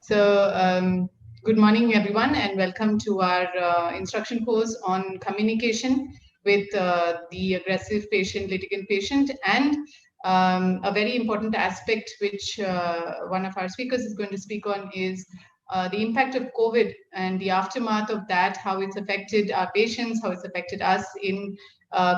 Good morning, everyone, and welcome to our instruction course on communication with the aggressive patient, litigant patient, and a very important aspect which one of our speakers is going to speak on is the impact of COVID and the aftermath of that, how it's affected our patients, how it's affected us in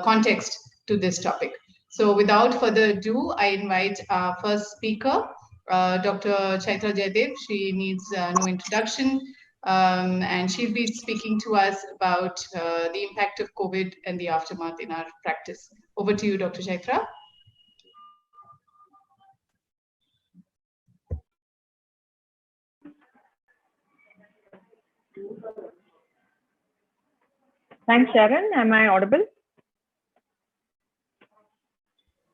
context to this topic. So without further ado, I invite our first speaker, Dr. Chaitra Jaydev. She needs no introduction, and she'll be speaking to us about the impact of COVID and the aftermath in our practice. Over to you, Dr. Chaitra. Thanks, Sharon. Am I audible?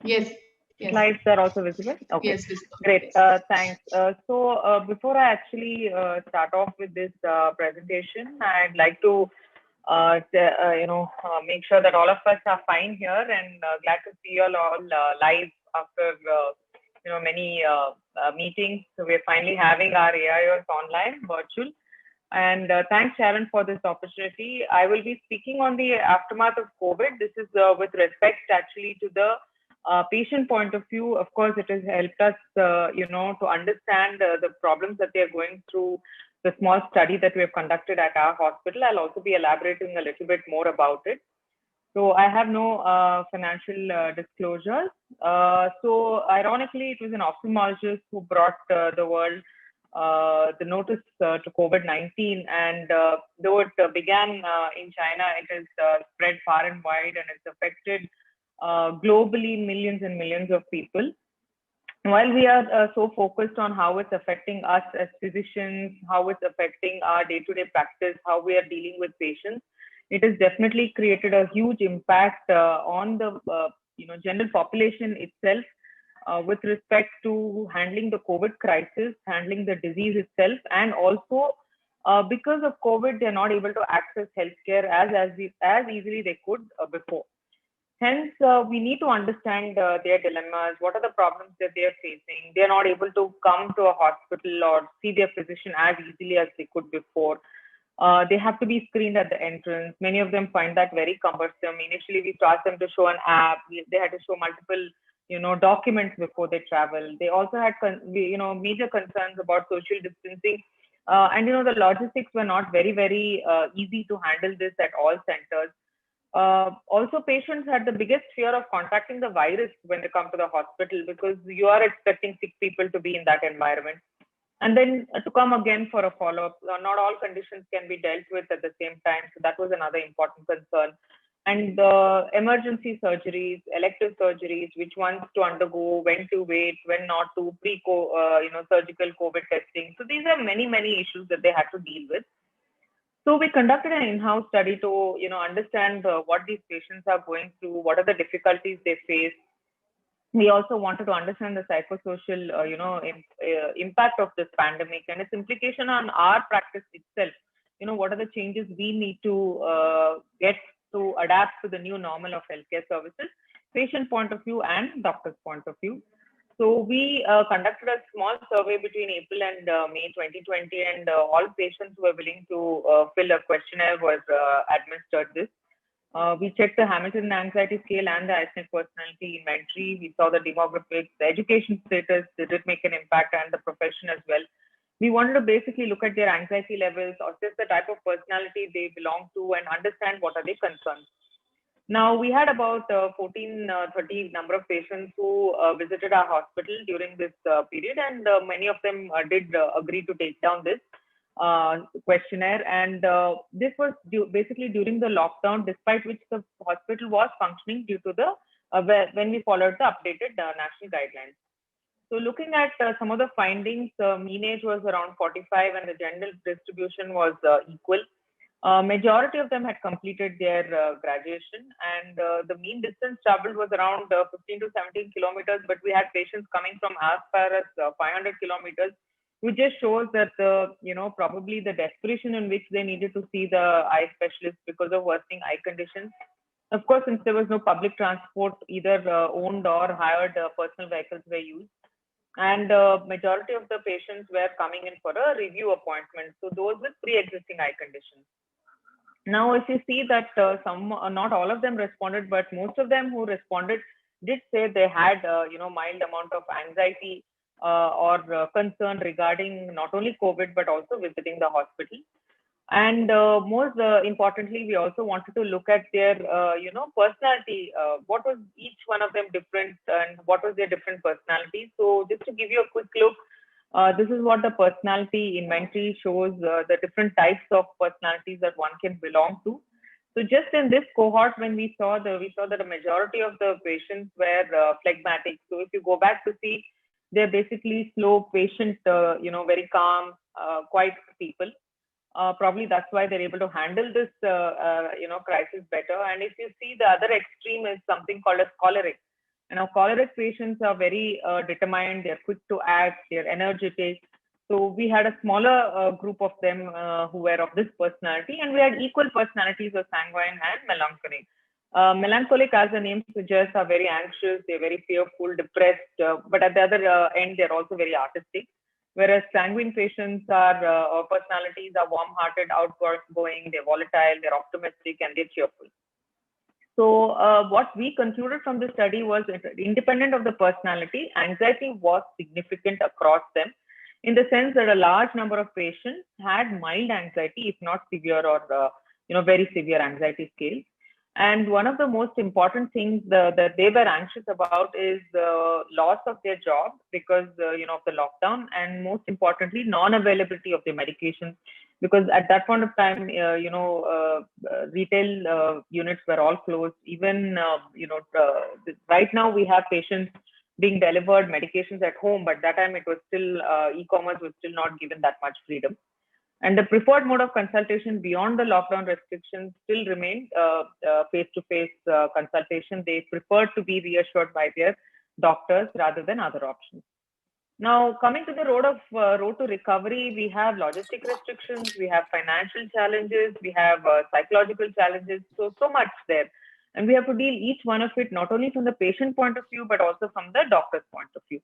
Yes. Yes. Slides are also visible? Okay, yes, visible. Great. Yes. Thanks. Before I actually start off with this presentation, I'd like to make sure that all of us are fine here, and glad to see you all live after many meetings. So we're finally having our AIOC online virtual. And thanks, Sharon, for this opportunity. I will be speaking on the aftermath of COVID. This is with respect actually to the patient point of view. Of course, it has helped us, to understand the problems that they are going through. The small study that we have conducted at our hospital. I'll also be elaborating a little bit more about it. So I have no financial disclosures. So ironically, it was an ophthalmologist who brought the world the notice to COVID-19, and though it began in China, it has spread far and wide, and it's affected globally millions and millions of people. While we are so focused on how it's affecting us as physicians, how it's affecting our day-to-day practice, how we are dealing with patients, it has definitely created a huge impact on the general population itself. With respect to handling the COVID crisis, handling the disease itself, and also because of COVID, they're not able to access healthcare as easily they could before. Hence, we need to understand their dilemmas. What are the problems that they are facing? They're not able to come to a hospital or see their physician as easily as they could before. They have to be screened at the entrance. Many of them find that very cumbersome. Initially, we asked them to show an app. They had to show multiple documents before they travel. They also had, major concerns about social distancing. And, the logistics were not very, very easy to handle this at all centers. Also, patients had the biggest fear of contacting the virus when they come to the hospital, because you are expecting sick people to be in that environment. And then to come again for a follow-up. Not all conditions can be dealt with at the same time. So that was another important concern. And emergency surgeries, elective surgeries, which ones to undergo, when to wait, when not to, surgical COVID testing. So these are many, many issues that they had to deal with. So we conducted an in-house study to, understand what these patients are going through, what are the difficulties they face. We also wanted to understand the psychosocial, impact of this pandemic and its implication on our practice itself. What are the changes we need to get to adapt to the new normal of healthcare services, patient point of view and doctor's point of view. So we conducted a small survey between April and May 2020, and all patients who were willing to fill a questionnaire was administered this. We checked the Hamilton Anxiety Scale and the IC179 personality inventory. We saw the demographics, the education status, did it make an impact, and the profession as well. We wanted to basically look at their anxiety levels, assess the type of personality they belong to, and understand what are their concerns. Now, we had about 30 number of patients who visited our hospital during this period, and many of them did agree to take down this questionnaire. And this was basically during the lockdown, despite which the hospital was functioning due to the when we followed the updated national guidelines. So looking at some of the findings, mean age was around 45 and the gender distribution was equal. Majority of them had completed their graduation, and the mean distance traveled was around 15 to 17 kilometers, but we had patients coming from as far as 500 kilometers, which just shows that, probably the desperation in which they needed to see the eye specialist because of worsening eye conditions. Of course, since there was no public transport, either owned or hired personal vehicles were used. And majority of the patients were coming in for a review appointment. So those with pre-existing eye conditions. Now, if you see that not all of them responded, but most of them who responded did say they had, mild amount of anxiety or concern regarding not only COVID, but also visiting the hospital. And most importantly, we also wanted to look at their, personality. What was each one of them different, and what was their different personalities? So just to give you a quick look, this is what the personality inventory shows, the different types of personalities that one can belong to. So just in this cohort, when we saw that a majority of the patients were phlegmatic. So if you go back to see, they're basically slow, patient, very calm, quiet people. Probably that's why they're able to handle this, crisis better. And if you see, the other extreme is something called as choleric. And our choleric patients are very determined. They're quick to act. They're energetic. So we had a smaller group of them who were of this personality, and we had equal personalities of sanguine and melancholic. Melancholic, as the name suggests, are very anxious. They're very fearful, depressed. But at the other end, they're also very artistic. Whereas sanguine patients are or personalities are warm-hearted, outgoing, they're volatile, they're optimistic, and they're cheerful. So what we concluded from the study was independent of the personality, anxiety was significant across them, in the sense that a large number of patients had mild anxiety, if not severe or very severe anxiety scale. And one of the most important things that they were anxious about is the loss of their job because of the lockdown, and most importantly, non-availability of the medications. Because at that point of time, retail units were all closed. Even right now we have patients being delivered medications at home, but that time it was still e-commerce was still not given that much freedom. And the preferred mode of consultation beyond the lockdown restrictions still remained face-to-face consultation. They preferred to be reassured by their doctors rather than other options. Now, coming to the road to recovery, we have logistic restrictions, we have financial challenges, we have psychological challenges, so much there. And we have to deal each one of it, not only from the patient point of view, but also from the doctor's point of view.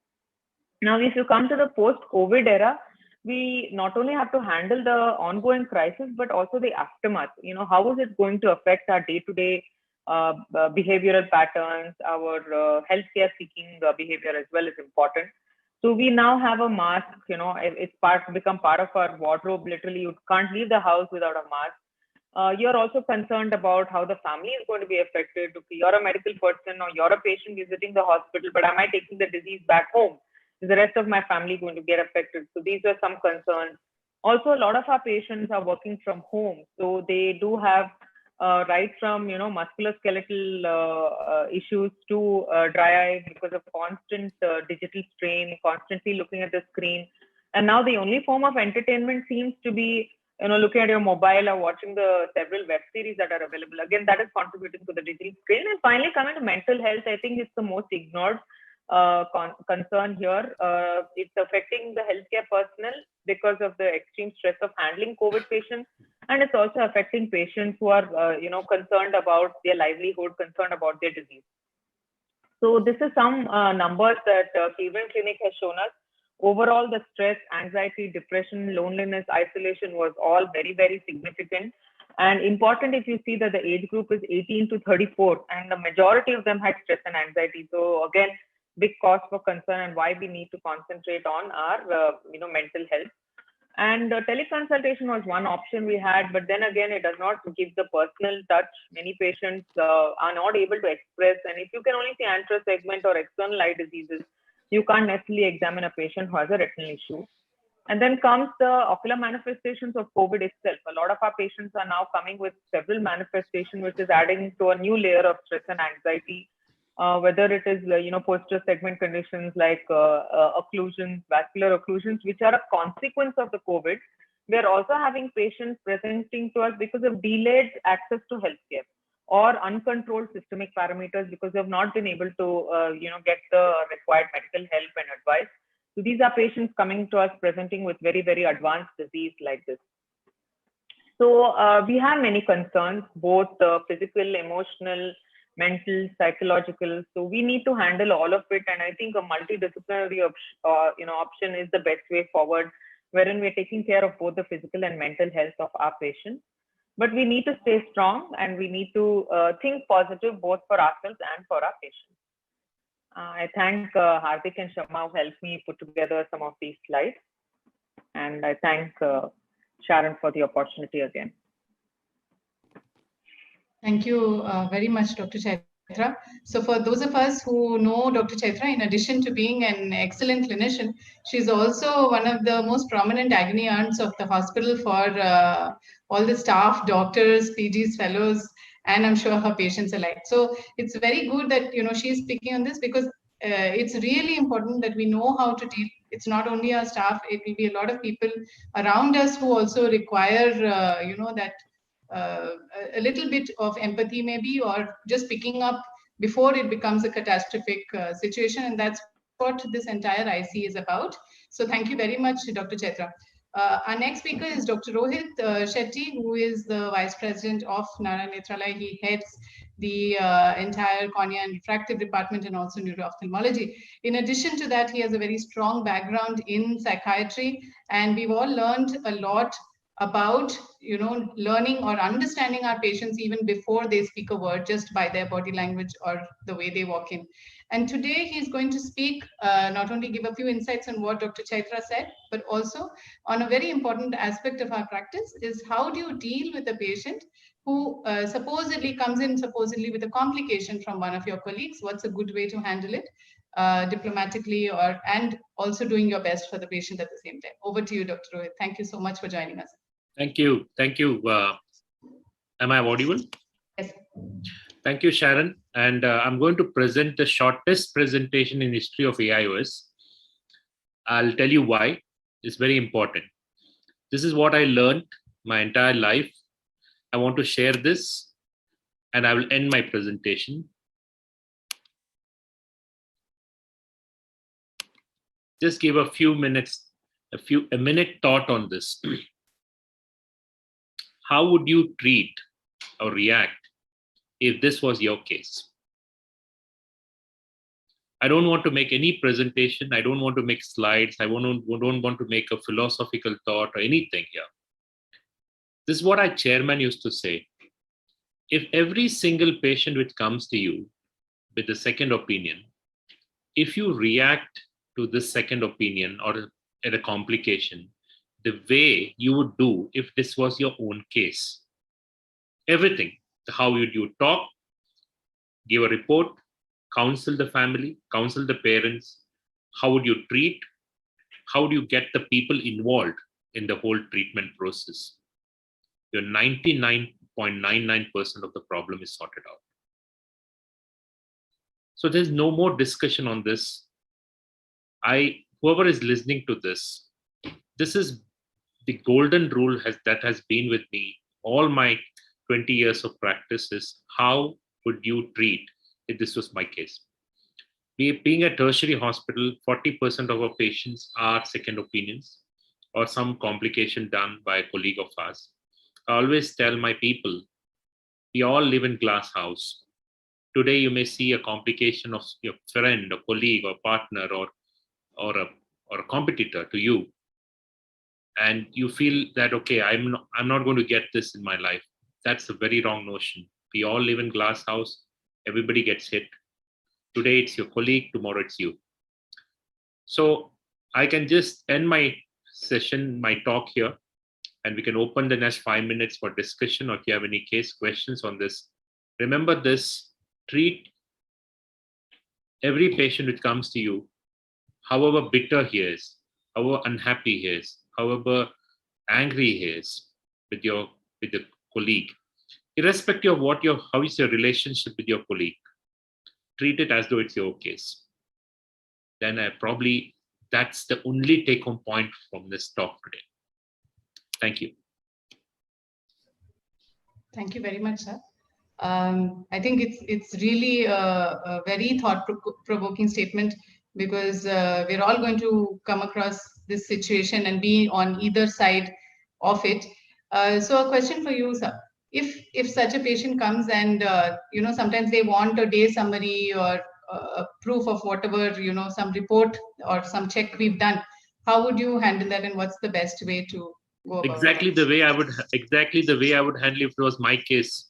Now, if you come to the post-COVID era, we not only have to handle the ongoing crisis, but also the aftermath. How is it going to affect our day-to-day behavioral patterns, our healthcare seeking behavior as well is important. So we now have a mask, it's become part of our wardrobe. Literally, you can't leave the house without a mask. You're also concerned about how the family is going to be affected. You're a medical person or you're a patient visiting the hospital, but am I taking the disease back home? Is the rest of my family going to get affected? So these are some concerns. Also, a lot of our patients are working from home. So they do have right from, musculoskeletal issues to dry eye because of constant digital strain, constantly looking at the screen. And now the only form of entertainment seems to be, looking at your mobile or watching the several web series that are available. Again, that is contributing to the digital screen. And finally, coming to mental health, I think it's the most ignored concern here. It's affecting the healthcare personnel because of the extreme stress of handling COVID patients, and it's also affecting patients who are, concerned about their livelihood, concerned about their disease. So this is some numbers that Cleveland Clinic has shown us. Overall, the stress, anxiety, depression, loneliness, isolation was all very, very significant. And important if you see that the age group is 18 to 34, and the majority of them had stress and anxiety. So again, big cause for concern, and why we need to concentrate on our mental health. And teleconsultation was one option we had, but then again, it does not give the personal touch. Many patients are not able to express, and if you can only see anterior segment or external eye diseases, you can't necessarily examine a patient who has a retinal issue. And then comes the ocular manifestations of COVID itself. A lot of our patients are now coming with several manifestations, which is adding to a new layer of stress and anxiety. Whether it is posterior segment conditions like occlusions, vascular occlusions, which are a consequence of the COVID. We are also having patients presenting to us because of delayed access to healthcare or uncontrolled systemic parameters because they have not been able to get the required medical help and advice. So these are patients coming to us presenting with very, very advanced disease like this. So we have many concerns, both physical, emotional, mental, psychological. So we need to handle all of it. And I think a multidisciplinary option is the best way forward, wherein we're taking care of both the physical and mental health of our patients. But we need to stay strong and we need to think positive both for ourselves and for our patients. I thank Hardik and Shama who helped me put together some of these slides. And I thank Sharon for the opportunity again. Thank you very much, Dr. Chaitra. So for those of us who know Dr. Chaitra, in addition to being an excellent clinician, she's also one of the most prominent agony aunts of the hospital for all the staff, doctors, PGs, fellows, and I'm sure her patients alike. So it's very good that she's speaking on this, because it's really important that we know how to deal. It's not only our staff; it will be a lot of people around us who also require, that a little bit of empathy, maybe, or just picking up before it becomes a catastrophic situation. And that's what this entire IC is about. So thank you very much, Dr. Chaitra. Our next speaker is Dr. Rohit Shetty, who is the Vice President of Narayana Nethralaya. He heads the entire cornea and refractive department and also neuro-ophthalmology. In addition to that, he has a very strong background in psychiatry, and we've all learned a lot about learning or understanding our patients even before they speak a word, just by their body language or the way they walk in. And today he's going to speak, not only give a few insights on what Dr. Chaitra said, but also on a very important aspect of our practice, is how do you deal with a patient who supposedly comes in with a complication from one of your colleagues. What's a good way to handle it diplomatically, and also doing your best for the patient at the same time. Over to you, Dr. Rohit. Thank you so much for joining us. Thank you. Thank you. Am I audible? Yes. Thank you, Sharon. And I'm going to present the shortest presentation in history of AIOS. I'll tell you why. It's very important. This is what I learned my entire life. I want to share this, and I will end my presentation. Just give a few minutes, a minute thought on this. How would you treat or react if this was your case? I don't want to make any presentation. I don't want to make slides. I don't want to make a philosophical thought or anything here. This is what our chairman used to say. If every single patient which comes to you with a second opinion, if you react to this second opinion or at a complication, the way you would do if this was your own case. Everything, how would you talk, give a report, counsel the family, counsel the parents, how would you treat, how do you get the people involved in the whole treatment process? Your 99.99% of the problem is sorted out. So there's no more discussion on this. Whoever is listening to this, this is the golden rule that has been with me all my 20 years of practice is how would you treat if this was my case? Being a tertiary hospital, 40% of our patients are second opinions or some complication done by a colleague of ours. I always tell my people, we all live in glass house. Today you may see a complication of your friend or colleague or partner or a competitor to you, and you feel that, okay, I'm not going to get this in my life. That's a very wrong notion. We all live in glass house. Everybody gets hit. Today it's your colleague, tomorrow it's you. So I can just end my session, my talk here, and we can open the next 5 minutes for discussion, or if you have any case questions on this. Remember this, treat every patient which comes to you, however bitter he is, however unhappy he is, however angry he is with the colleague, irrespective of how is your relationship with your colleague, treat it as though it's your case. Then that's the only take-home point from this talk today. Thank you. Thank you very much, sir. I think it's really a very thought-provoking statement, because we're all going to come across this situation and be on either side of it. So a question for you, sir. if such a patient comes and sometimes they want a day summary or a proof of whatever, some report or some check we've done, how would you handle that, and what's the best way to go about exactly that? the way I would handle if it was my case.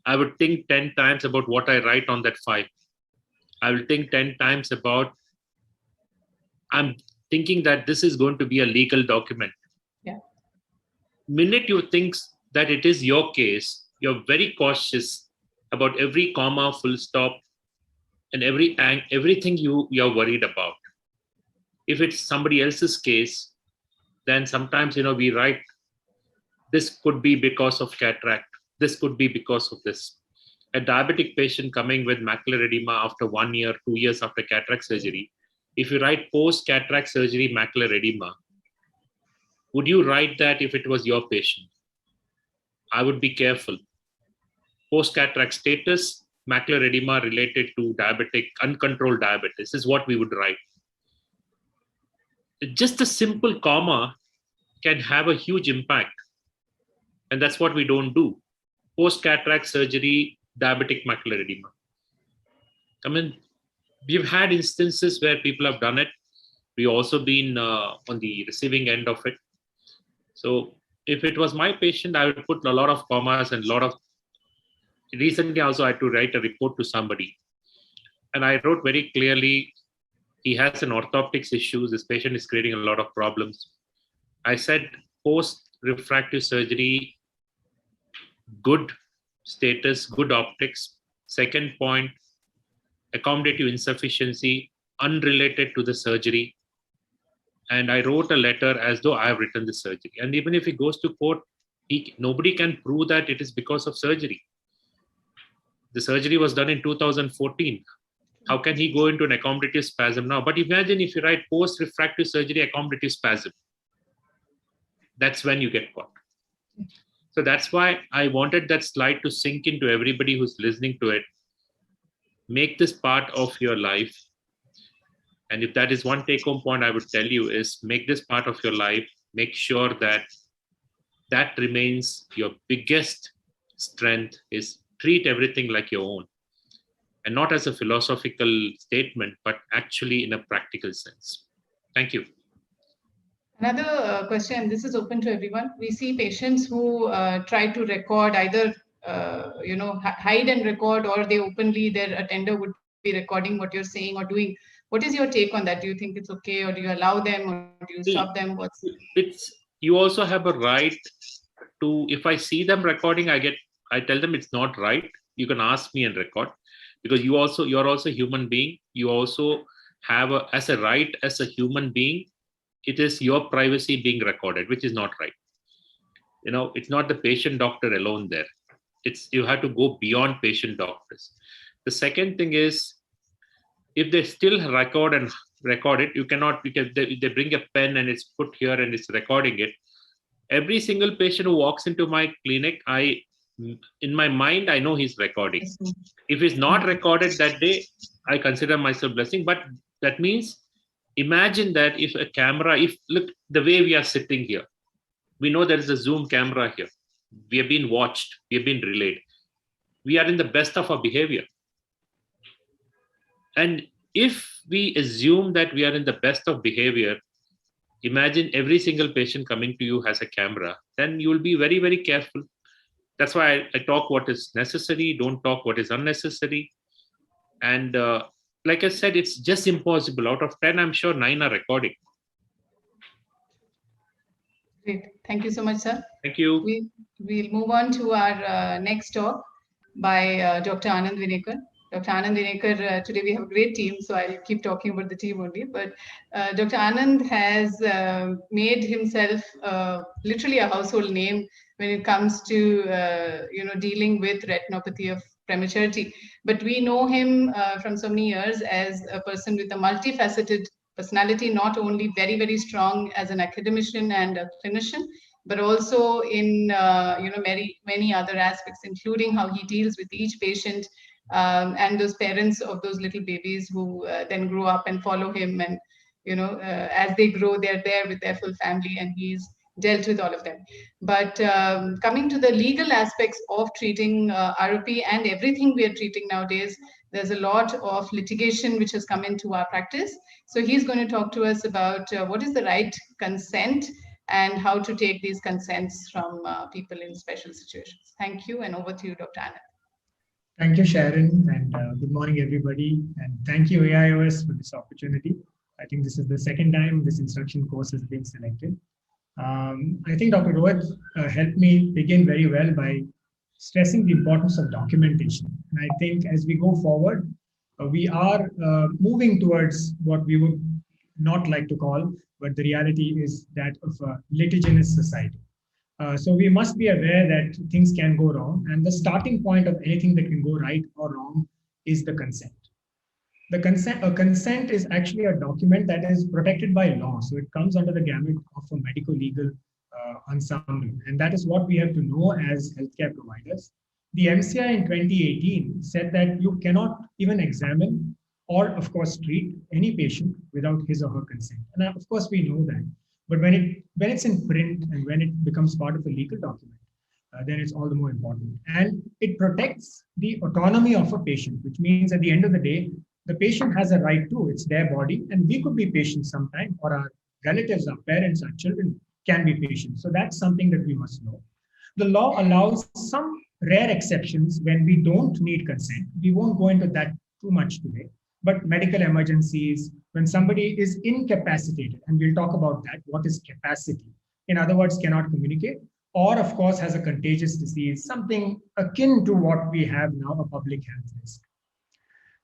I would think 10 times about what I write on that file. I will think 10 times about, I'm thinking that this is going to be a legal document. Yeah. Minute you think that it is your case, you're very cautious about every comma, full stop, and everything you're worried about. If it's somebody else's case, then sometimes we write, this could be because of cataract, this could be because of this. A diabetic patient coming with macular edema after 1 year, 2 years after cataract surgery, if you write post cataract surgery macular edema, would you write that if it was your patient? I would be careful. Post cataract status, macular edema related to diabetic, uncontrolled diabetes is what we would write. Just a simple comma can have a huge impact. And that's what we don't do. Post cataract surgery, diabetic macular edema. I mean, we've had instances where people have done it. We've also been on the receiving end of it. So if it was my patient, I would put a lot of commas and a lot of, recently also I had to write a report to somebody. And I wrote very clearly, he has an orthoptics issue. This patient is creating a lot of problems. I said post-refractive surgery, good status, good optics. Second point, accommodative insufficiency, unrelated to the surgery. And I wrote a letter as though I have written the surgery. And even if he goes to court, nobody can prove that it is because of surgery. The surgery was done in 2014. How can he go into an accommodative spasm now? But imagine if you write post-refractive surgery accommodative spasm. That's when you get caught. So that's why I wanted that slide to sink into everybody who's listening to it. Make this part of your life. And if that is one take-home point I would tell you is make this part of your life. Make sure that that remains your biggest strength, is treat everything like your own. And not as a philosophical statement, but actually in a practical sense. Thank you. Another question, this is open to everyone. We see patients who try to record, either hide and record, or they openly, their attender would be recording what you're saying or doing. What is your take on that? Do you think it's okay, or do you allow them, or do you stop them? You also have a right to, if I see them recording, I tell them it's not right. You can ask me and record, because you're also a human being. You also have as a right as a human being. It is your privacy being recorded, which is not right. It's not the patient doctor alone there. You have to go beyond patient doctors. The second thing is, if they still record it, you cannot, because they bring a pen and it's put here and it's recording it. Every single patient who walks into my clinic, in my mind, I know he's recording. If it's not recorded that day, I consider myself blessing. But that means, imagine that if a camera, look, the way we are sitting here, we know there is a Zoom camera here. We have been watched, we have been relayed. We are in the best of our behavior. And if we assume that we are in the best of behavior, imagine every single patient coming to you has a camera, then you will be very, very careful. That's why I talk what is necessary, don't talk what is unnecessary. And like I said, it's just impossible. Out of 10, I'm sure 9 are recording. Great. Thank you so much, sir. Thank you. We'll move on to our next talk by Dr. Anand Vinekar. Dr. Anand Vinekar, today we have a great team, so I'll keep talking about the team only. But Dr. Anand has made himself literally a household name when it comes to dealing with retinopathy of prematurity. But we know him from so many years as a person with a multifaceted personality, not only very, very strong as an academician and a clinician, but also in many other aspects, including how he deals with each patient and those parents of those little babies who then grow up and follow him, and as they grow, they're there with their full family, and he's dealt with all of them. But coming to the legal aspects of treating ROP and everything we are treating nowadays, there's a lot of litigation which has come into our practice. So he's going to talk to us about what is the right consent and how to take these consents from people in special situations. Thank you, and over to you, Dr. Anand. Thank you, Sharon, and good morning, everybody. And thank you, AIOS, for this opportunity. I think this is the second time this instruction course has been selected. I think Dr. Rohit helped me begin very well by stressing the importance of documentation. And I think as we go forward, we are moving towards what we would not like to call, but the reality is that of a litigious society. So we must be aware that things can go wrong, and the starting point of anything that can go right or wrong is the consent. A consent is actually a document that is protected by law, so it comes under the gamut of a medico-legal ensemble, and that is what we have to know as healthcare providers. The MCI in 2018 said that you cannot even examine or, of course, treat any patient without his or her consent, and of course we know that. But when it's in print and when it becomes part of a legal document, then it's all the more important. And it protects the autonomy of a patient, which means at the end of the day, the patient has a right to, it's their body, and we could be patients sometime, or our relatives, our parents, our children can be patients. So that's something that we must know. The law allows some rare exceptions when we don't need consent. We won't go into that too much today. But medical emergencies, when somebody is incapacitated, and we'll talk about that, what is capacity? In other words, cannot communicate, or of course has a contagious disease, something akin to what we have now, a public health risk.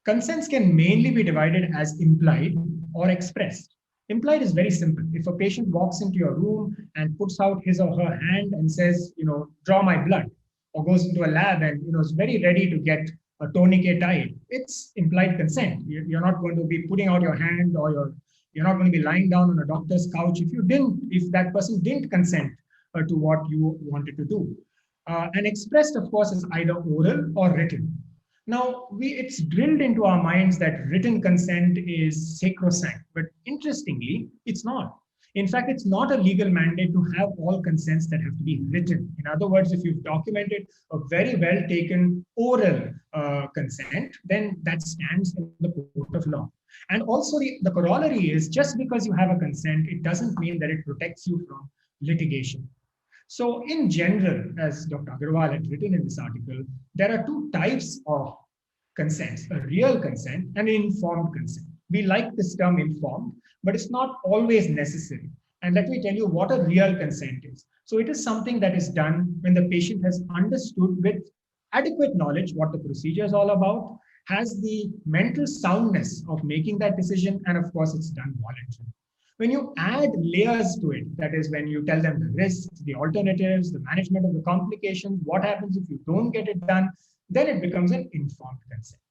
Consents can mainly be divided as implied or expressed. Implied is very simple. If a patient walks into your room and puts out his or her hand and says, draw my blood, or goes into a lab and is very ready to get a tourniquet tied, it's implied consent. You're not going to be putting out your hand, or you're not going to be lying down on a doctor's couch if that person didn't consent to what you wanted to do. And expressed, of course, is either oral or written. Now, it's drilled into our minds that written consent is sacrosanct, but interestingly, it's not. In fact, it's not a legal mandate to have all consents that have to be written. In other words, if you've documented a very well taken oral consent, then that stands in the court of law. And also the corollary is, just because you have a consent, it doesn't mean that it protects you from litigation. So in general, as Dr. Agarwal had written in this article, there are two types of consents, a real consent and an informed consent. We like this term informed, but it's not always necessary. And let me tell you what a real consent is. So it is something that is done when the patient has understood with adequate knowledge what the procedure is all about, has the mental soundness of making that decision, and of course it's done voluntarily. When you add layers to it, that is when you tell them the risks, the alternatives, the management of the complications, what happens if you don't get it done, then it becomes an informed consent.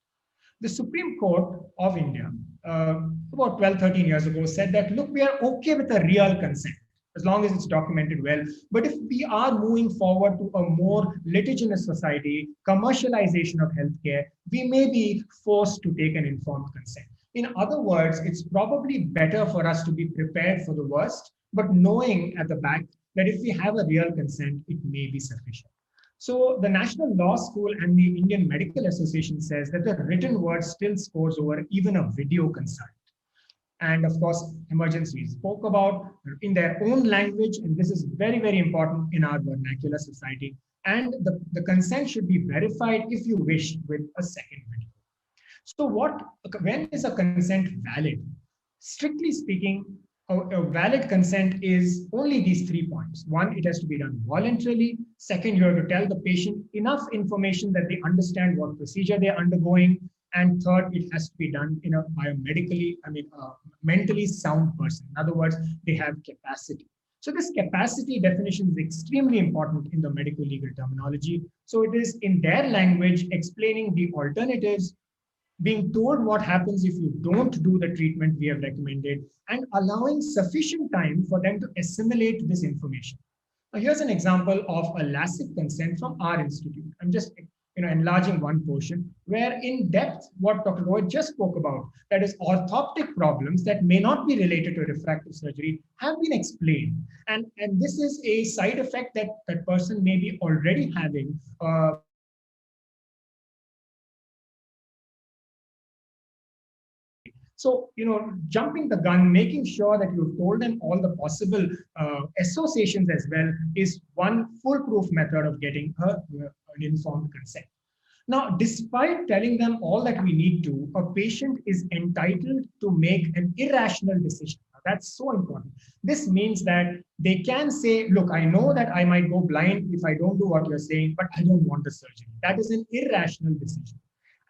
The Supreme Court of India, about 12, 13 years ago, said that, look, we are okay with a real consent, as long as it's documented well. But if we are moving forward to a more litigious society, commercialization of healthcare, we may be forced to take an informed consent. In other words, it's probably better for us to be prepared for the worst, but knowing at the back that if we have a real consent, it may be sufficient. So the National Law School and the Indian Medical Association says that the written word still scores over even a video consent. And of course, emergencies spoke about in their own language, and this is very, very important in our vernacular society. And the consent should be verified if you wish with a second video. So when is a consent valid? Strictly speaking, a valid consent is only these 3 points. One, it has to be done voluntarily. Second, you have to tell the patient enough information that they understand what procedure they're undergoing. And third, it has to be done by a mentally sound person. In other words, they have capacity. So this capacity definition is extremely important in the medical legal terminology. So it is in their language explaining the alternatives, being told what happens if you don't do the treatment we have recommended, and allowing sufficient time for them to assimilate this information. Now, here's an example of a LASIK consent from our institute. I'm just enlarging one portion, where in depth, what Dr. Roy just spoke about, that is orthoptic problems that may not be related to refractive surgery, have been explained. And this is a side effect that that person may be already having. So, jumping the gun, making sure that you've told them all the possible associations as well is one foolproof method of getting an informed consent. Now, despite telling them all that we need to, a patient is entitled to make an irrational decision. Now, that's so important. This means that they can say, look, I know that I might go blind if I don't do what you're saying, but I don't want the surgery. That is an irrational decision.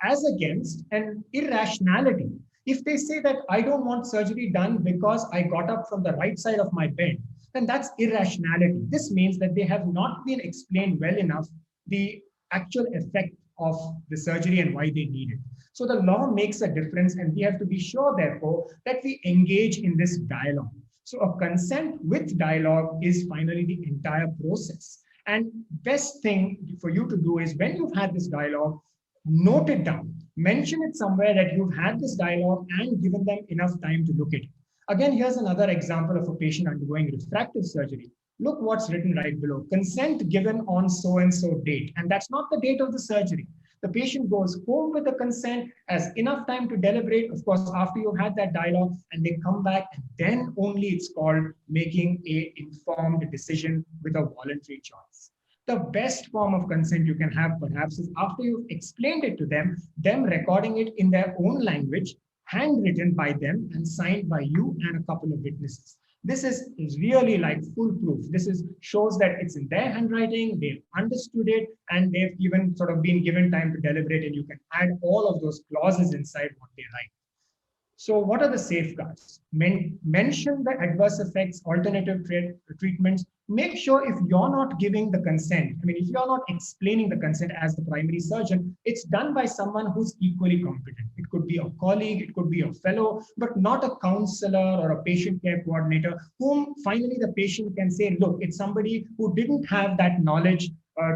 As against an irrationality, if they say that I don't want surgery done because I got up from the right side of my bed, then that's irrationality. This means that they have not been explained well enough the actual effect of the surgery and why they need it. So the law makes a difference, and we have to be sure, therefore, that we engage in this dialogue. So a consent with dialogue is finally the entire process. And best thing for you to do is, when you've had this dialogue, note it down. Mention it somewhere that you've had this dialogue and given them enough time to look at it. Again, here's another example of a patient undergoing refractive surgery. Look what's written right below. Consent given on so-and-so date. And that's not the date of the surgery. The patient goes home with the consent, has enough time to deliberate, of course, after you've had that dialogue, and they come back, and then only it's called making an informed decision with a voluntary choice. The best form of consent you can have perhaps is after you've explained it to them recording it in their own language, handwritten by them and signed by you and a couple of witnesses. This is really like foolproof. This shows that it's in their handwriting, they've understood it, and they've even sort of been given time to deliberate, and you can add all of those clauses inside what they write. So what are the safeguards? Mention the adverse effects, alternative treatments. Make sure if you're not giving the consent, if you're not explaining the consent as the primary surgeon, it's done by someone who's equally competent. It could be a colleague, it could be a fellow, but not a counselor or a patient care coordinator, whom finally the patient can say, look, it's somebody who didn't have that knowledge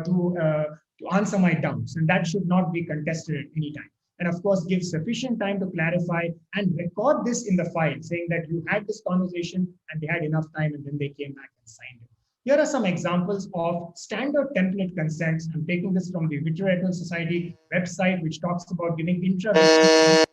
to answer my doubts, and that should not be contested at any time. And of course, give sufficient time to clarify and record this in the file, saying that you had this conversation and they had enough time, and then they came back and signed it. Here are some examples of standard template consents. I'm taking this from the Vitreoretinal Society website, which talks about giving intravitreal.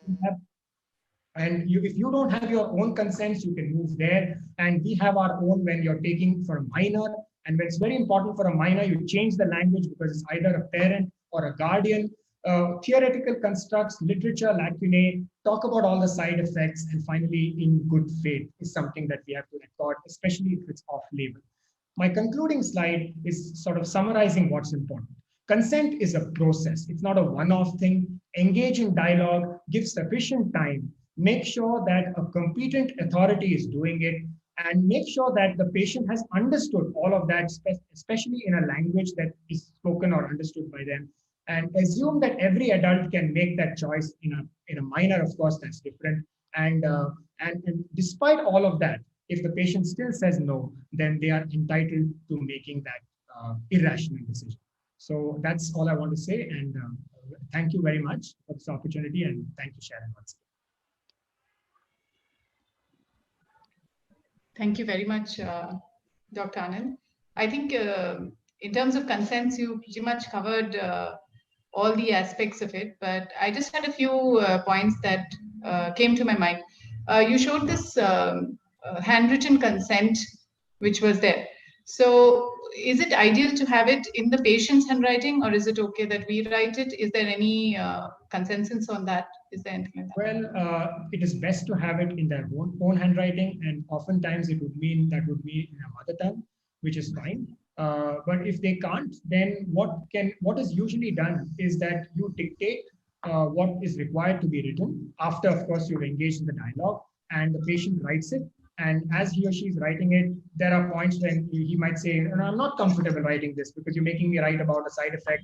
And if you don't have your own consents, you can move there. And we have our own when you're taking for a minor. And when it's very important for a minor, you change the language because it's either a parent or a guardian. Theoretical constructs, literature, lacunae, talk about all the side effects, and finally, in good faith is something that we have to record, especially if it's off-label. My concluding slide is sort of summarizing what's important. Consent is a process. It's not a one-off thing. Engage in dialogue, give sufficient time, make sure that a competent authority is doing it, and make sure that the patient has understood all of that, especially in a language that is spoken or understood by them. And assume that every adult can make that choice. In a minor, of course, that's different. And despite all of that, if the patient still says no, then they are entitled to making that irrational decision. So that's all I want to say. And thank you very much for this opportunity. And thank you, Sharon, once again. Thank you very much, Dr. Anand. I think in terms of consents, you pretty much covered all the aspects of it, but I just had a few points that came to my mind. You showed this handwritten consent, which was there. So is it ideal to have it in the patient's handwriting, or is it okay that we write it? Is there any consensus on that? Is there anything like that? Well, it is best to have it in their own handwriting, and oftentimes it would mean in a mother tongue, which is fine. But if they can't, then what is usually done is that you dictate what is required to be written after, of course, you've engaged in the dialogue, and the patient writes it. And as he or she is writing it, there are points when he might say, no, I'm not comfortable writing this because you're making me write about a side effect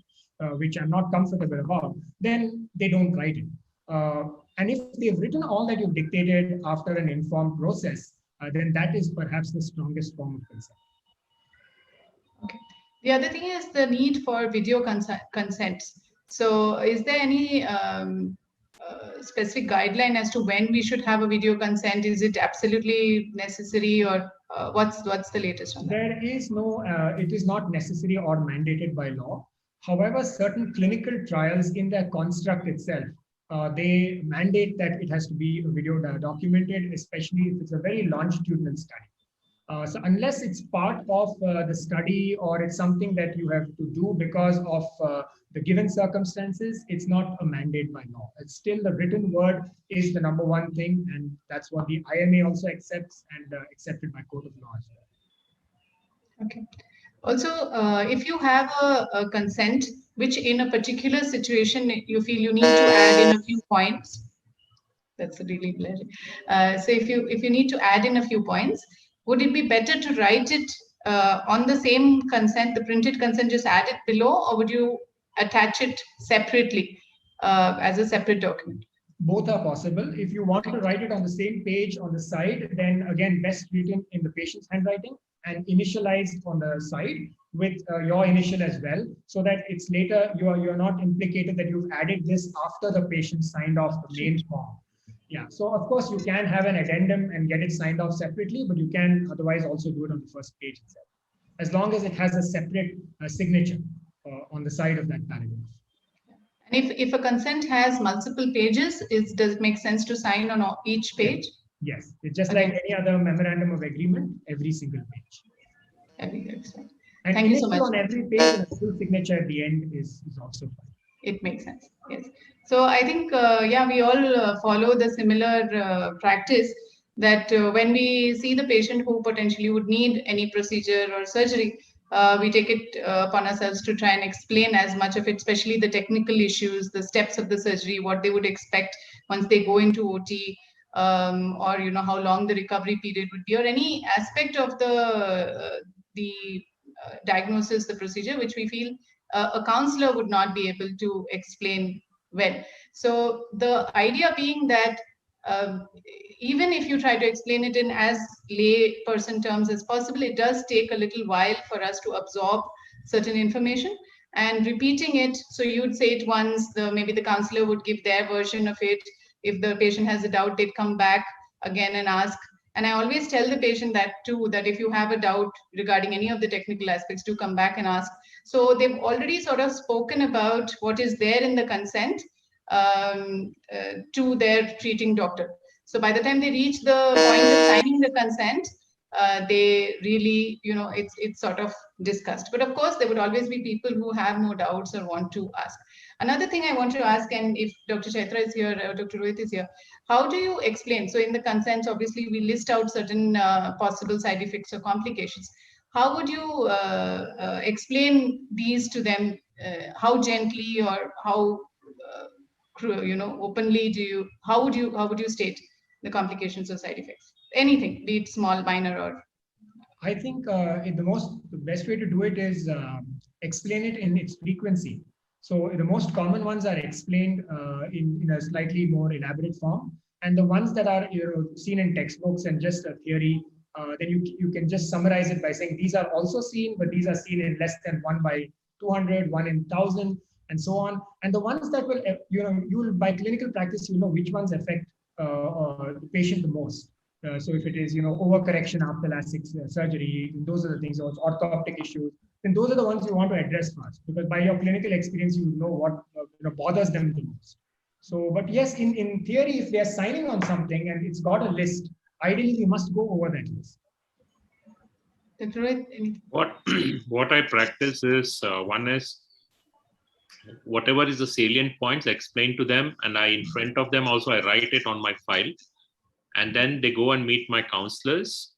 which I'm not comfortable about. Then they don't write it. And if they've written all that you've dictated after an informed process, then that is perhaps the strongest form of consent. Okay. The other thing is the need for video consents. So is there any specific guideline as to when we should have a video consent? Is it absolutely necessary, or what's the latest on that? There is no, it is not necessary or mandated by law. However, certain clinical trials in their construct itself, they mandate that it has to be video documented, especially if it's a very longitudinal study. So unless it's part of the study or it's something that you have to do because of the given circumstances, it's not a mandate by law. It's still the written word is the number one thing, and that's what the IMA also accepts and accepted by Court of Law as well. Okay. Also, if you have a consent, which in a particular situation you feel you need to add in a few points, that's really blurry. So if you need to add in a few points, would it be better to write it on the same consent, the printed consent, just add it below, or would you attach it separately as a separate document? Both are possible. If you want to write it on the same page on the side, then again, best written in the patient's handwriting and initialized on the side with your initial as well, so that it's later you're not implicated that you've added this after the patient signed off the main form. Yeah, so of course you can have an addendum and get it signed off separately, but you can otherwise also do it on the first page itself, as long as it has a separate signature on the side of that paragraph. And if a consent has multiple pages, does it make sense to sign on each page? Yes, it's just like any other memorandum of agreement, every single page. And thank you so much. On every page, and a full signature at the end is also fine. It makes sense. Yes. So I think, yeah, we all follow the similar practice that when we see the patient who potentially would need any procedure or surgery, we take it upon ourselves to try and explain as much of it, especially the technical issues, the steps of the surgery, what they would expect once they go into OT, or how long the recovery period would be, or any aspect of the diagnosis, the procedure, which we feel a counselor would not be able to explain well. So the idea being that even if you try to explain it in as lay person terms as possible, it does take a little while for us to absorb certain information, and repeating it. So you would say it once, maybe the counselor would give their version of it. If the patient has a doubt, they'd come back again and ask. And I always tell the patient that too, that if you have a doubt regarding any of the technical aspects, do come back and ask. So they've already sort of spoken about what is there in the consent to their treating doctor. So by the time they reach the point of signing the consent, they really, it's sort of discussed. But of course, there would always be people who have no doubts or want to ask. Another thing I want to ask, and if Dr. Chaitra is here or Dr. Rohit is here, how do you explain? So in the consent, obviously, we list out certain possible side effects or complications. How would you explain these to them? How gently or how openly how would you state the complications or side effects? Anything, be it small, minor, or? I think the best way to do it is explain it in its frequency. So the most common ones are explained in a slightly more elaborate form, and the ones that are seen in textbooks and just a theory, then you can just summarize it by saying these are also seen, but these are seen in less than 1 by 200, 1 in 1,000, and so on. And the ones that will, you will by clinical practice, you know which ones affect the patient the most. So if it is, overcorrection after LASIK surgery, those are the things, or orthoptic issues, then those are the ones you want to address first, because by your clinical experience, you know what bothers them the most. So, but yes, in theory, if they are signing on something and it's got a list, ideally we must go over that list. What I practice is one is whatever is the salient points, I explain to them, and in front of them also I write it on my file. And then they go and meet my counselors.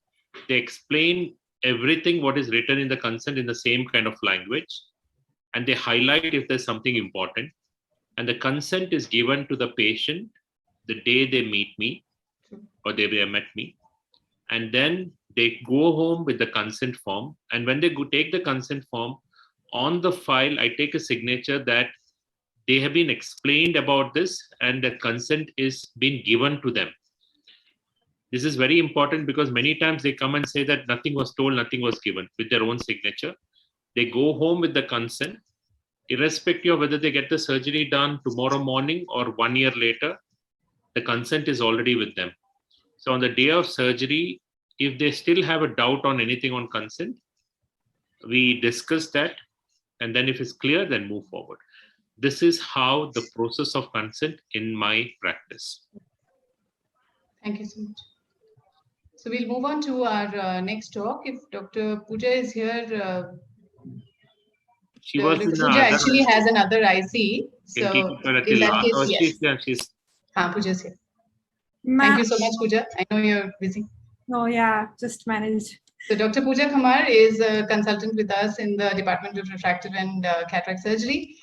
They explain everything what is written in the consent in the same kind of language, and they highlight if there's something important. And the consent is given to the patient the day they meet me or they met me. And then they go home with the consent form. And when they take the consent form, on the file, I take a signature that they have been explained about this and the consent is being given to them. This is very important because many times they come and say that nothing was told, nothing was given with their own signature. They go home with the consent. irrespective of whether they get the surgery done tomorrow morning or 1 year later, the consent is already with them. So on the day of surgery, if they still have a doubt on anything on consent, we discuss that, and then if it's clear, then move forward. This is how the process of consent in my practice. Thank you so much. So we'll move on to our next talk. If Dr. Pooja is here, Dr. Pooja actually has another IC. So in that case, yes. Pooja's here. Thank you so much, Pooja. I know you're busy. No, yeah, just managed. So Dr. Pooja Khamar is a consultant with us in the Department of Refractive and Cataract Surgery.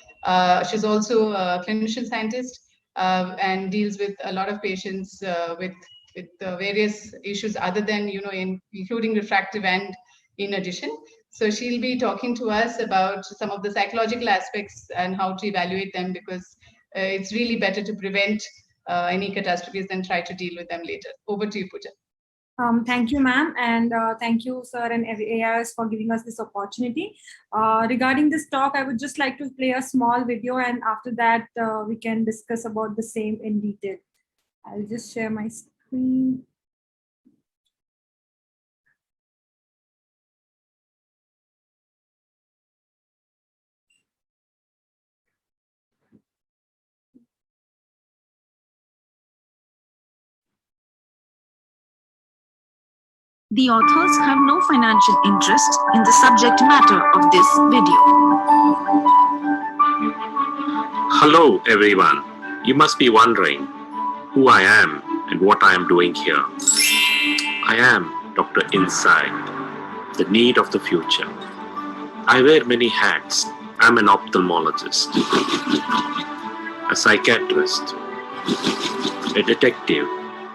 She's also a clinician scientist and deals with a lot of patients with various issues other than, including refractive and in addition. So she'll be talking to us about some of the psychological aspects and how to evaluate them, because it's really better to prevent any catastrophes than try to deal with them later. Over to you, Pooja. Thank you, ma'am, and thank you, sir, and AIOS for giving us this opportunity. Regarding this talk, I would just like to play a small video, and after that, we can discuss about the same in detail. I'll just share my screen. The authors have no financial interest in the subject matter of this video. Hello everyone. You must be wondering who I am and what I am doing here. I am Dr. Inside, the need of the future. I wear many hats. I'm an ophthalmologist, a psychiatrist, a detective,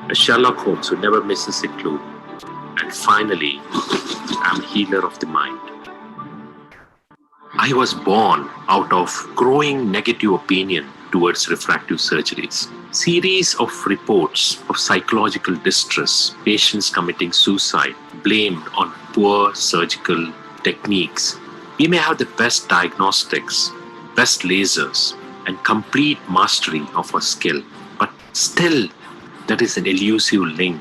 a Sherlock Holmes who never misses a clue. And finally, I'm a healer of the mind. I was born out of growing negative opinion towards refractive surgeries. Series of reports of psychological distress, patients committing suicide, blamed on poor surgical techniques. We may have the best diagnostics, best lasers, and complete mastery of our skill, but still there is an elusive link.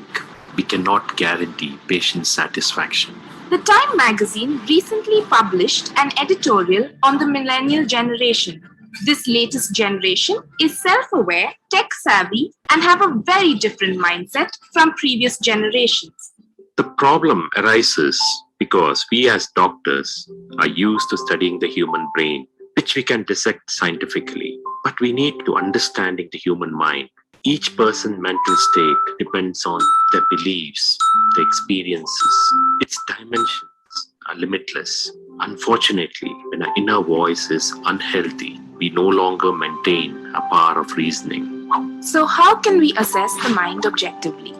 We cannot guarantee patient satisfaction. The Time magazine recently published an editorial on the millennial generation. This latest generation is self-aware, tech-savvy, and have a very different mindset from previous generations. The problem arises because we as doctors are used to studying the human brain, which we can dissect scientifically, but we need to understanding the human mind. Each person's mental state depends on their beliefs, their experiences. Its dimensions are limitless. Unfortunately, when our inner voice is unhealthy, we no longer maintain a power of reasoning. So how can we assess the mind objectively?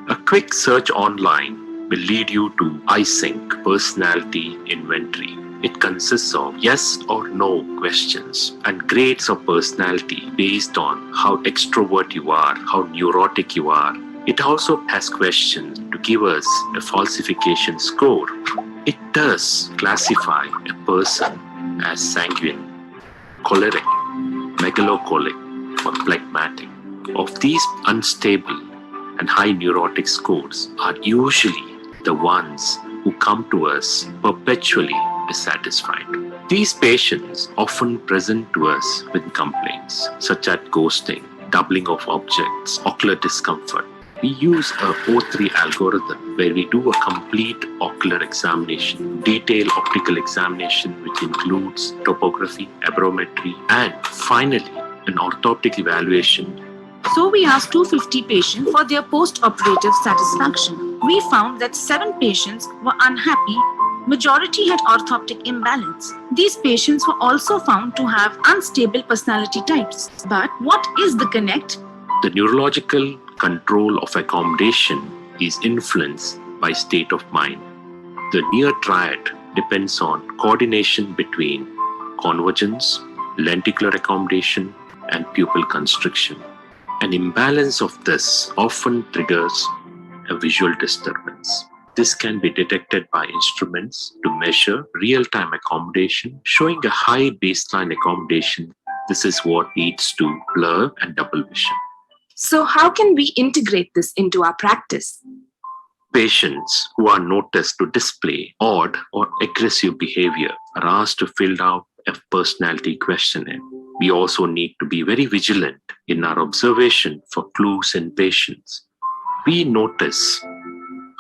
A quick search online will lead you to iSync Personality Inventory. It consists of yes or no questions and grades of personality based on how extrovert you are, how neurotic you are. It also has questions to give us a falsification score. It does classify a person as sanguine, choleric, megalocolic, or phlegmatic. Of these unstable and high neurotic scores are usually the ones who come to us perpetually dissatisfied. These patients often present to us with complaints such as ghosting, doubling of objects, ocular discomfort. We use a O3 algorithm where we do a complete ocular examination, detailed optical examination, which includes topography, aberrometry, and finally an orthoptic evaluation. So we asked 250 patients for their post-operative satisfaction. We found that 7 patients were unhappy. Majority had orthoptic imbalance. These patients were also found to have unstable personality types. But what is the connect? The neurological control of accommodation is influenced by state of mind. The near triad depends on coordination between convergence, lenticular accommodation, and pupil constriction. An imbalance of this often triggers a visual disturbance. This can be detected by instruments to measure real-time accommodation, showing a high baseline accommodation. This is what leads to blur and double vision. So how can we integrate this into our practice? Patients who are noticed to display odd or aggressive behavior are asked to fill out a personality questionnaire. We also need to be very vigilant in our observation for clues in patients. We notice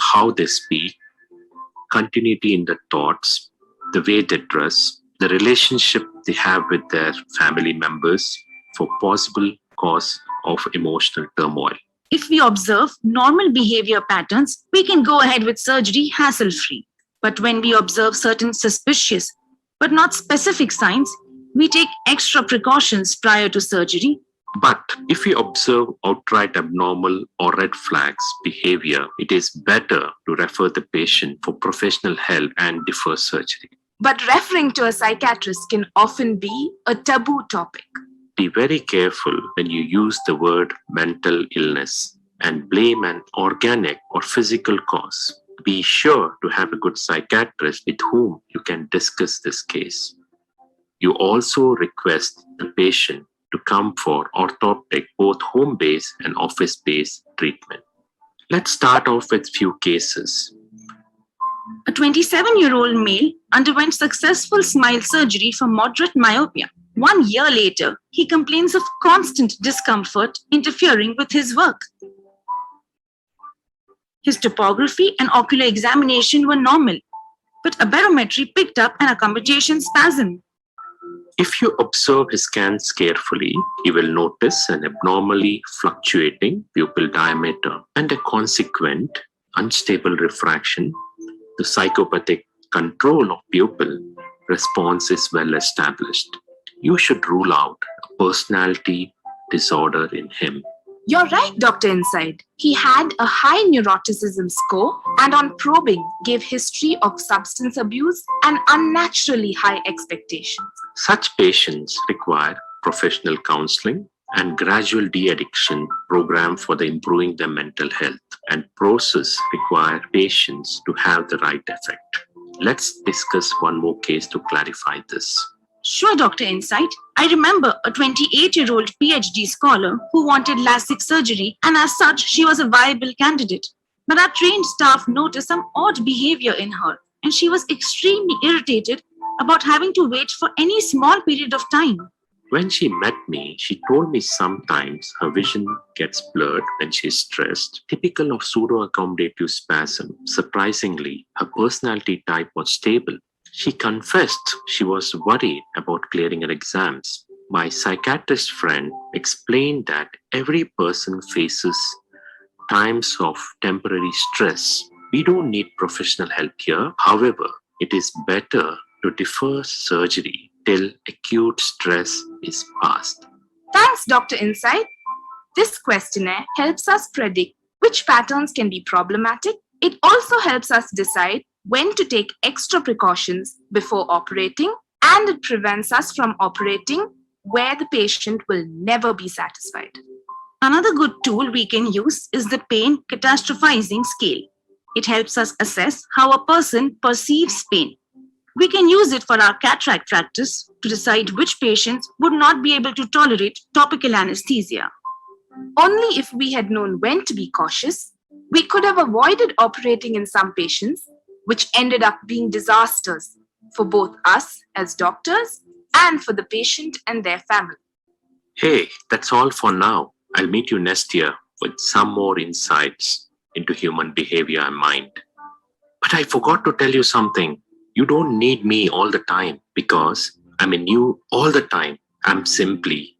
how they speak, continuity in their thoughts, the way they dress, the relationship they have with their family members for possible cause of emotional turmoil. If we observe normal behavior patterns, we can go ahead with surgery hassle-free. But when we observe certain suspicious but not specific signs, we take extra precautions prior to surgery. But if we observe outright abnormal or red flags behavior, it is better to refer the patient for professional help and defer surgery. But referring to a psychiatrist can often be a taboo topic. Be very careful when you use the word mental illness and blame an organic or physical cause. Be sure to have a good psychiatrist with whom you can discuss this case. You also request the patient to come for orthoptic, both home-based and office-based treatment. Let's start off with few cases. A 27-year-old male underwent successful smile surgery for moderate myopia. 1 year later, he complains of constant discomfort interfering with his work. His topography and ocular examination were normal, but a barometry picked up an accommodation spasm. If you observe his scans carefully, you will notice an abnormally fluctuating pupil diameter and a consequent unstable refraction. The psychopathic control of pupil response is well established. You should rule out a personality disorder in him. You're right, Dr. Inside. He had a high neuroticism score and on probing gave history of substance abuse and unnaturally high expectations. Such patients require professional counseling and gradual de-addiction program for the improving their mental health, and process require patients to have the right effect. Let's discuss one more case to clarify this. Sure, Dr. Insight. I remember a 28-year-old PhD scholar who wanted LASIK surgery, and as such, she was a viable candidate. But our trained staff noticed some odd behavior in her, and she was extremely irritated about having to wait for any small period of time. When she met me, she told me sometimes her vision gets blurred when she's stressed, typical of pseudo-accommodative spasm. Surprisingly, her personality type was stable. She confessed she was worried about clearing her exams. My psychiatrist friend explained that every person faces times of temporary stress. We don't need professional help here. However, it is better to defer surgery till acute stress is past. Thanks, Dr. Insight. This questionnaire helps us predict which patterns can be problematic. It also helps us decide when to take extra precautions before operating, and it prevents us from operating where the patient will never be satisfied. Another good tool we can use is the pain catastrophizing scale. It helps us assess how a person perceives pain. We can use it for our cataract practice to decide which patients would not be able to tolerate topical anesthesia. Only if we had known when to be cautious, we could have avoided operating in some patients, which ended up being disasters for both us as doctors and for the patient and their family. Hey, that's all for now. I'll meet you next year with some more insights into human behavior and mind. But I forgot to tell you something. You don't need me all the time because I'm in you all the time. I'm simply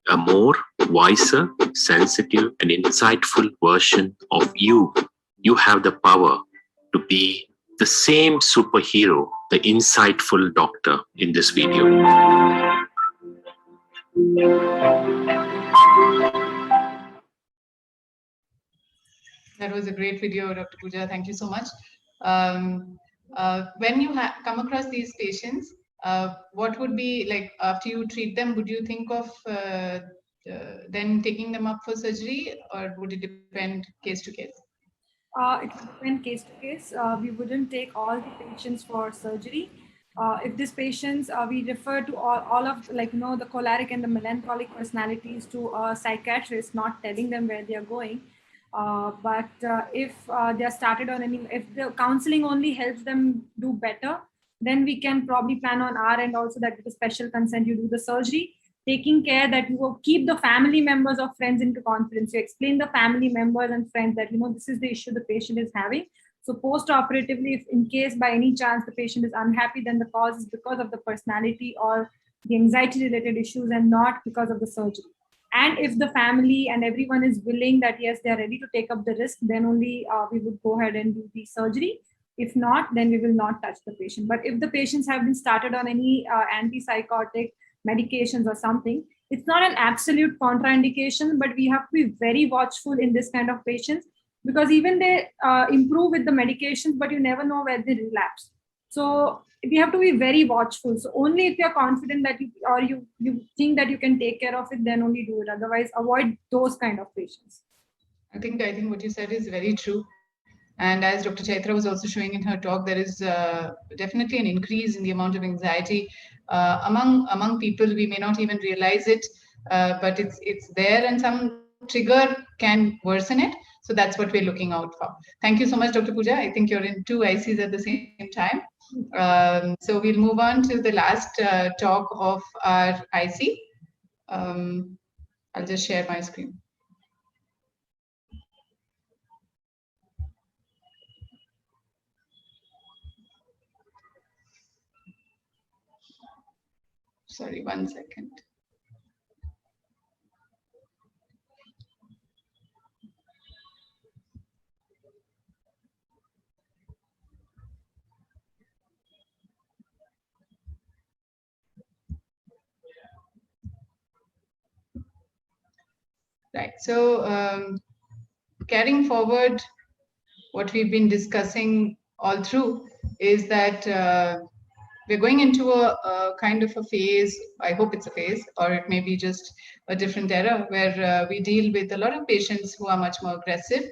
a more wiser, sensitive, and insightful version of you. You have the power to be the same superhero, the insightful doctor in this video. That was a great video, Dr. Pooja. Thank you so much. When you come across these patients, what would be like after you treat them? Would you think of then taking them up for surgery, or would it depend case to case? It would depend case to case. We wouldn't take all the patients for surgery. If these patients, we refer to all of the choleric and the melancholic personalities to a psychiatrist, not telling them where they are going. But if they are started on if the counseling only helps them do better, then we can probably plan on our end also that with a special consent you do the surgery, taking care that you will keep the family members or friends into confidence. You explain the family members and friends that, this is the issue the patient is having. So post-operatively, if in case by any chance the patient is unhappy, then the cause is because of the personality or the anxiety-related issues and not because of the surgery. And if the family and everyone is willing that, yes, they are ready to take up the risk, then only we would go ahead and do the surgery. If not, then we will not touch the patient. But if the patients have been started on any antipsychotic medications or something, it's not an absolute contraindication, but we have to be very watchful in this kind of patients, because even they improve with the medications, but you never know where they relapse. So we have to be very watchful. So only if you're confident that you think that you can take care of it, then only do it. Otherwise, avoid those kind of patients. I think what you said is very true. And as Dr. Chaitra was also showing in her talk, there is definitely an increase in the amount of anxiety among people. We may not even realize it, but it's there, and some trigger can worsen it. So that's what we're looking out for. Thank you so much, Dr. Pooja. I think you're in 2 ICs at the same time. So we'll move on to the last talk of our IC. I'll just share my screen. Sorry, 1 second. Right. So carrying forward what we've been discussing all through is that we're going into a kind of a phase. I hope it's a phase, or it may be just a different era where we deal with a lot of patients who are much more aggressive,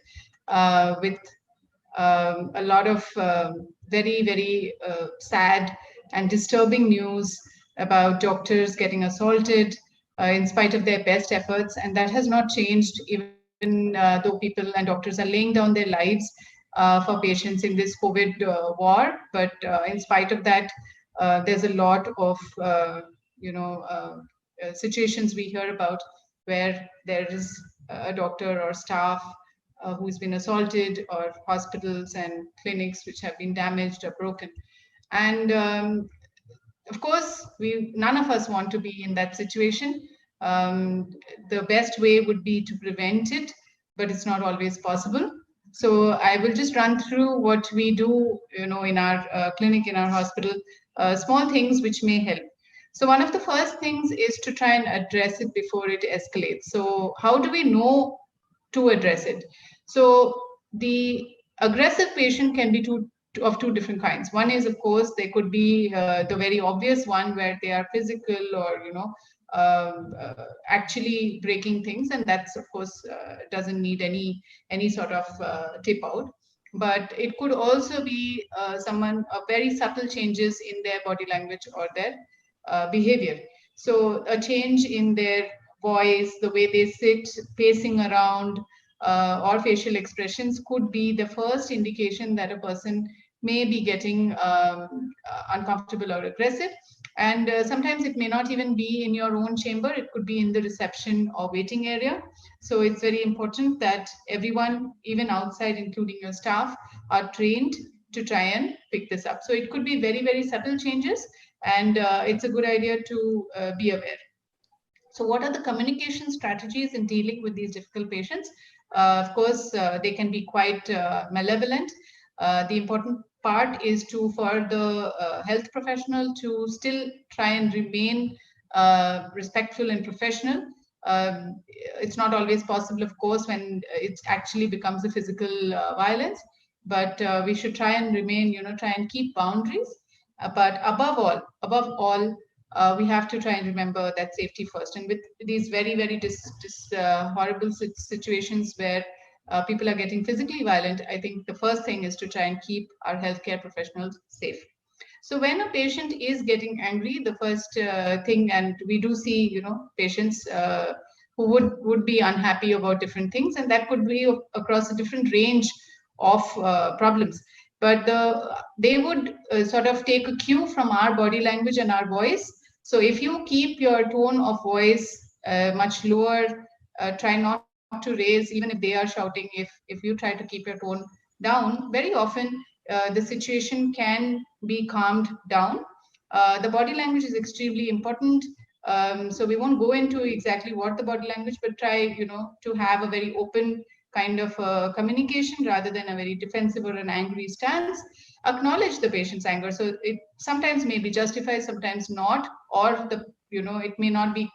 with a lot of very, very sad and disturbing news about doctors getting assaulted in spite of their best efforts. And that has not changed, even though people and doctors are laying down their lives for patients in this COVID war. But in spite of that, there's a lot of situations we hear about where there is a doctor or staff who's been assaulted, or hospitals and clinics which have been damaged or broken. And of course, none of us want to be in that situation. The best way would be to prevent it, but it's not always possible. So I will just run through what we do, in our clinic, in our hospital, small things which may help. So one of the first things is to try and address it before it escalates. So how do we know to address it? So the aggressive patient can be of two different kinds. One is, of course, there could be the very obvious one where they are physical or actually breaking things, and that's, of course, doesn't need any sort of tip out. But it could also be very subtle changes in their body language or their behavior. So a change in their voice, the way they sit, pacing around, or facial expressions could be the first indication that a person may be getting uncomfortable or aggressive. And sometimes it may not even be in your own chamber. It could be in the reception or waiting area. So it's very important that everyone, even outside, including your staff, are trained to try and pick this up. So it could be very, very subtle changes, and it's a good idea to be aware. So what are the communication strategies in dealing with these difficult patients? Of course, they can be quite malevolent. The important part is for the health professional to still try and remain respectful and professional. It's not always possible, of course, when it actually becomes a physical violence, but we should try and remain, try and keep boundaries. But above all, we have to try and remember that safety first. And with these very, very horrible situations where people are getting physically violent, I think the first thing is to try and keep our healthcare professionals safe. So when a patient is getting angry, the first thing, and we do see, patients who would be unhappy about different things, and that could be across a different range of problems. But they would sort of take a cue from our body language and our voice. So if you keep your tone of voice much lower, try not to raise, even if they are shouting, if you try to keep your tone down, very often the situation can be calmed down. The body language is extremely important. So we won't go into exactly what the body language, but try, to have a very open kind of communication rather than a very defensive or an angry stance. Acknowledge the patient's anger. So it sometimes may be justified, sometimes not, or it may not be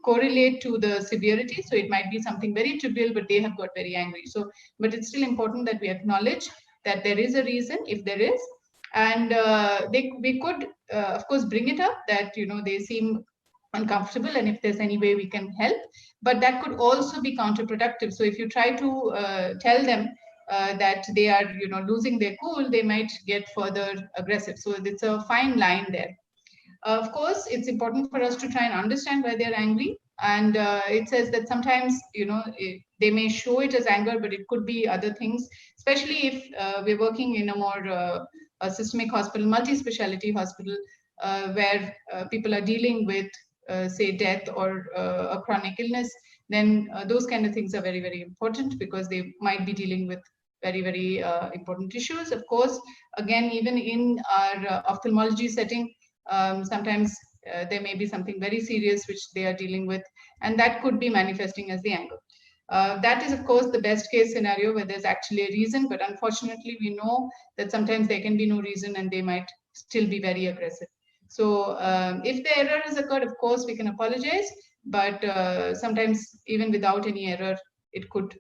correlate to the severity. So it might be something very trivial, but they have got very angry. So, but it's still important that we acknowledge that there is a reason, if there is, and we could, of course, bring it up that, they seem uncomfortable, and if there's any way we can help, but that could also be counterproductive. So if you try to tell them that they are, losing their cool, they might get further aggressive. So it's a fine line there. Of course, it's important for us to try and understand why they're angry. And it says that sometimes, they may show it as anger, but it could be other things, especially if we're working in a more a systemic hospital, multi-speciality hospital, where people are dealing with, say, death or a chronic illness. Then those kind of things are very, very important, because they might be dealing with very, very important issues. Of course, again, even in our ophthalmology setting, sometimes there may be something very serious which they are dealing with, and that could be manifesting as the anger. That is, of course, the best case scenario where there's actually a reason, but unfortunately, we know that sometimes there can be no reason and they might still be very aggressive. So if the error has occurred, of course, we can apologize, but sometimes even without any error, it could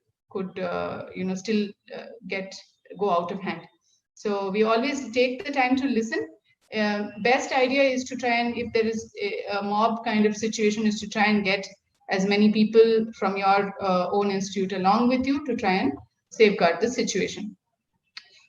still go out of hand. So we always take the time to listen. Best idea is to try and, if there is a mob kind of situation, is to try and get as many people from your own institute along with you to try and safeguard the situation.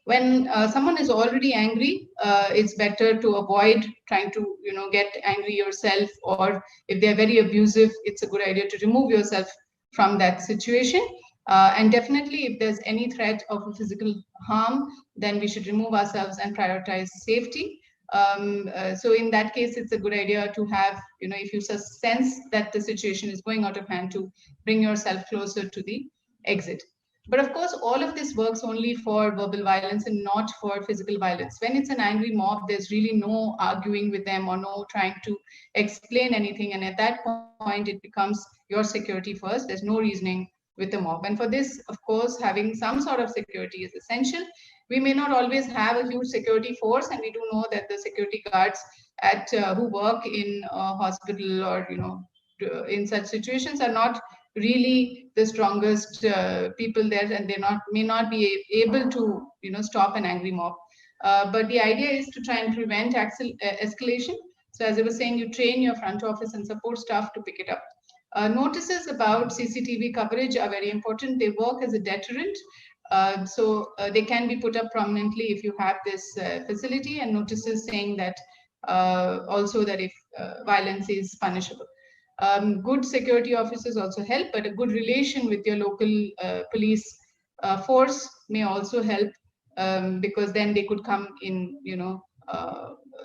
When someone is already angry, it's better to avoid trying to get angry yourself, or if they're very abusive, it's a good idea to remove yourself from that situation. And definitely, if there's any threat of a physical harm, then we should remove ourselves and prioritize safety. So in that case, it's a good idea to have, if you sense that the situation is going out of hand, to bring yourself closer to the exit. But of course, all of this works only for verbal violence and not for physical violence. When it's an angry mob, there's really no arguing with them or no trying to explain anything. And at that point, it becomes your security first. There's no reasoning with the mob. And for this, of course, having some sort of security is essential. We may not always have a huge security force, and we do know that the security guards who work in a hospital or in such situations are not really the strongest people there, and they may not be able to stop an angry mob. But the idea is to try and prevent escalation. So as I was saying, you train your front office and support staff to pick it up. Notices about CCTV coverage are very important. They work as a deterrent. So they can be put up prominently if you have this facility, and notices saying that also that if violence is punishable. Good security officers also help, but a good relation with your local police force may also help, because then they could come in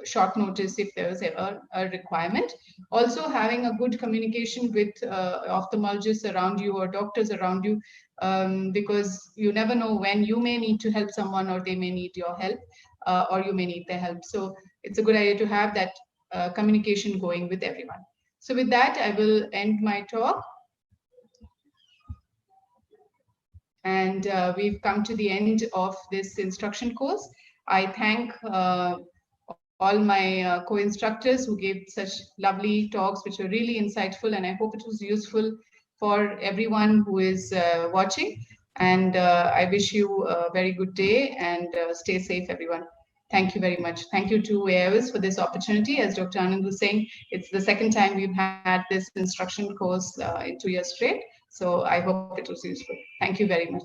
short notice if there was ever a requirement. Also, having a good communication with ophthalmologists around you or doctors around you, because you never know when you may need to help someone, or they may need your help, or you may need their help. So it's a good idea to have that communication going with everyone. So with that, I will end my talk. And we've come to the end of this instruction course. I thank all my co-instructors who gave such lovely talks, which were really insightful, and I hope it was useful for everyone who is watching. And I wish you a very good day, and stay safe, everyone. Thank you very much. Thank you to AIOS for this opportunity. As Dr. Anand was saying, it's the second time we've had this instruction course in 2 years straight. So I hope it was useful. Thank you very much.